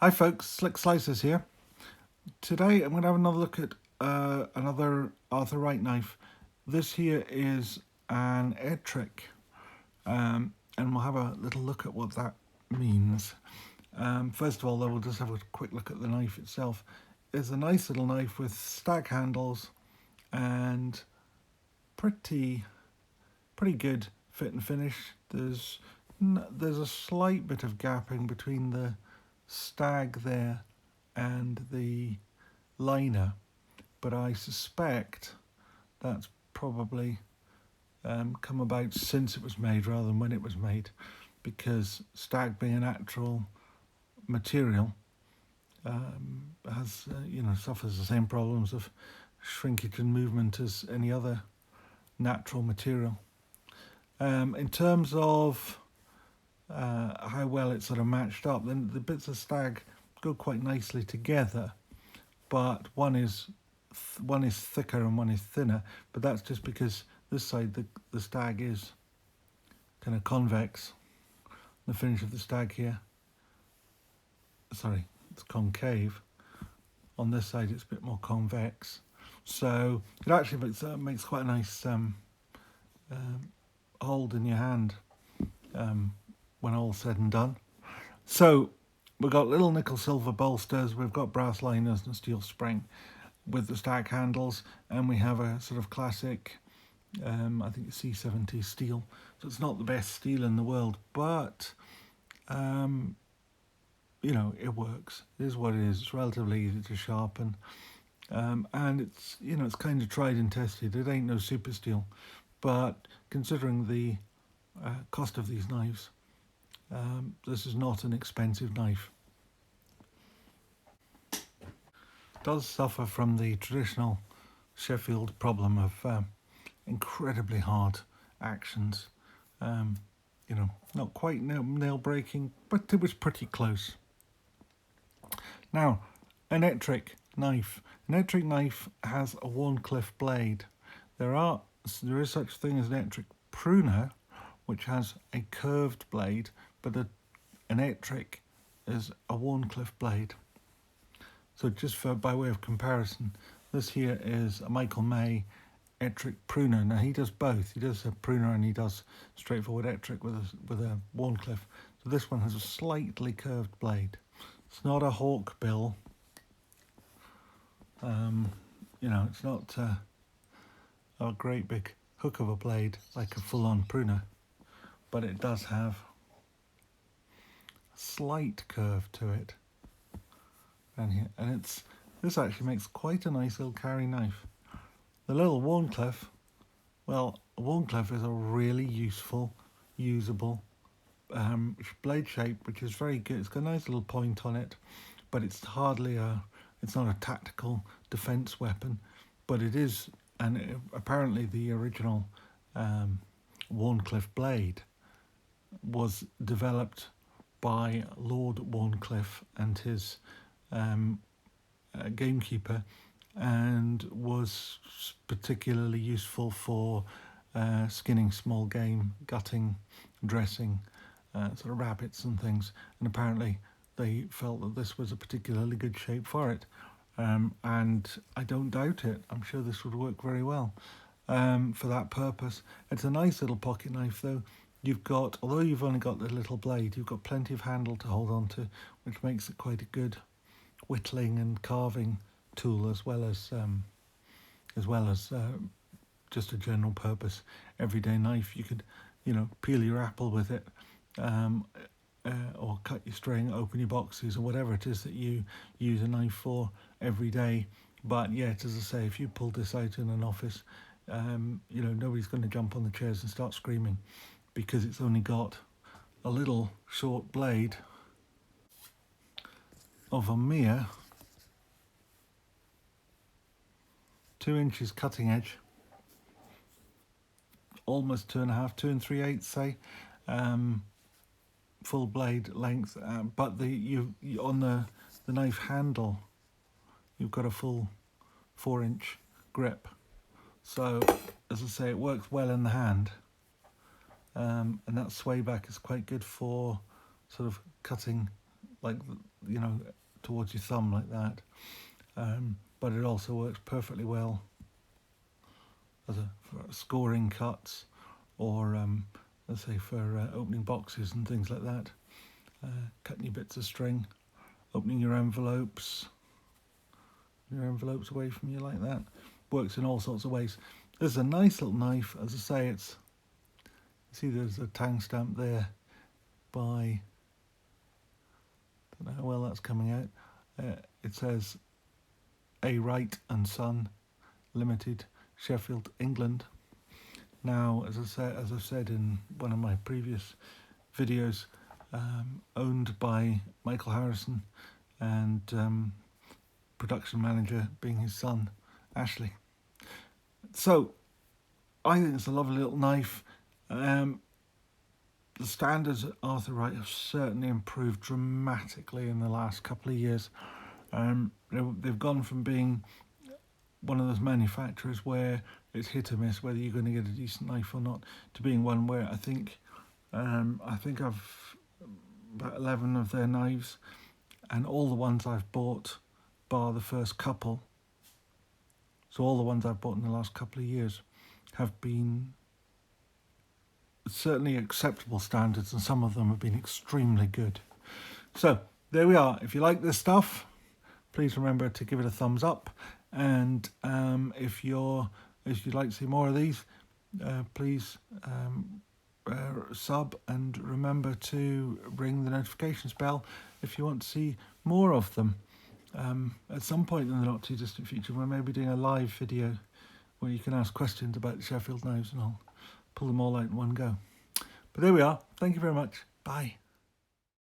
Hi folks, Slick Slices here. Today I'm going to have another look at another Arthur Wright knife. This here is an Ettrick, and we'll have a little look at what that means. First of all though, we'll just have a quick look at the knife itself. It's a nice little knife with stag handles and pretty good fit and finish. There's a slight bit of gapping between the stag there and the liner, but I suspect that's probably come about since it was made rather than when it was made, because stag being a natural material has suffers the same problems of shrinkage and movement as any other natural material. In terms of how well it's sort of matched up, then the bits of stag go quite nicely together, but one is thicker and one is thinner, but that's just because this side the stag is kind of convex. The finish of the stag here, sorry, it's concave. On this side it's a bit more convex, so it actually makes quite a nice hold in your hand when all's said and done. So we've got little nickel silver bolsters, we've got brass liners and a steel spring with the stag handles, and we have a sort of classic I think it's C70 steel. So it's not the best steel in the world, but it works. It is what it is. It's relatively easy to sharpen, and it's it's kind of tried and tested. It ain't no super steel, but considering the cost of these knives, this is not an expensive knife. It does suffer from the traditional Sheffield problem of incredibly hard actions. Not quite nail breaking, but it was pretty close. Now, an Ettrick knife. An Ettrick knife has a Wharncliffe blade. There is such a thing as an Ettrick pruner, which has a curved blade, but an Ettrick is a Wharncliffe blade. So just by way of comparison, this here is a Michael May Ettrick pruner. Now he does both. He does a pruner and he does straightforward Ettrick with a Wharncliffe. So this one has a slightly curved blade. It's not a hawk bill. It's not a great big hook of a blade like a full-on pruner, but it does have a slight curve to it. And this actually makes quite a nice little carry knife. The little Wharncliffe, well, a Wharncliffe is a really useful, usable blade shape, which is very good. It's got a nice little point on it, but it's not a tactical defense weapon, but it is, and apparently the original Wharncliffe blade was developed by Lord Wharncliffe and his gamekeeper, and was particularly useful for skinning small game, gutting, dressing sort of rabbits and things, and apparently they felt that this was a particularly good shape for it, and I don't doubt it. I'm sure this would work very well for that purpose. It's a nice little pocket knife though. Although you've only got the little blade, you've got plenty of handle to hold on to, which makes it quite a good whittling and carving tool, as well as just a general purpose everyday knife. You could peel your apple with it, or cut your string, open your boxes, or whatever it is that you use a knife for every day. But yet, as I say, if you pulled this out in an office, nobody's going to jump on the chairs and start screaming, because it's only got a little short blade of a mere 2 inches cutting edge, almost 2.5, 2 3/8, say, full blade length. But on the knife handle, you've got a full 4-inch grip. So, as I say, it works well in the hand, and that sway back is quite good for sort of cutting like, you know, towards your thumb like that. But it also works perfectly well as for scoring cuts, or let's say for opening boxes and things like that. Cutting your bits of string, opening your envelopes away from you like that. Works in all sorts of ways. There's a nice little knife. As I say, it's, see there's a tang stamp there by, don't know how well that's coming out. It says A. Wright and Son Limited, Sheffield, England. Now, as I've said in one of my previous videos, owned by Michael Harrison, and production manager being his son, Ashley. So, I think it's a lovely little knife. The standards at Arthur Wright have certainly improved dramatically in the last couple of years. They've gone from being one of those manufacturers where it's hit or miss whether you're going to get a decent knife or not, to being one where I think I've about 11 of their knives, and all the ones I've bought, bar the first couple, so all the ones I've bought in the last couple of years have been certainly acceptable standards, and some of them have been extremely good. So there we are. If you like this stuff, please remember to give it a thumbs up, and if you'd like to see more of these, please sub, and remember to ring the notifications bell if you want to see more of them. At some point in the not too distant future, we may be doing a live video where you can ask questions about the Sheffield knives, and I'll pull them all out in one go. But there we are. Thank you very much. Bye.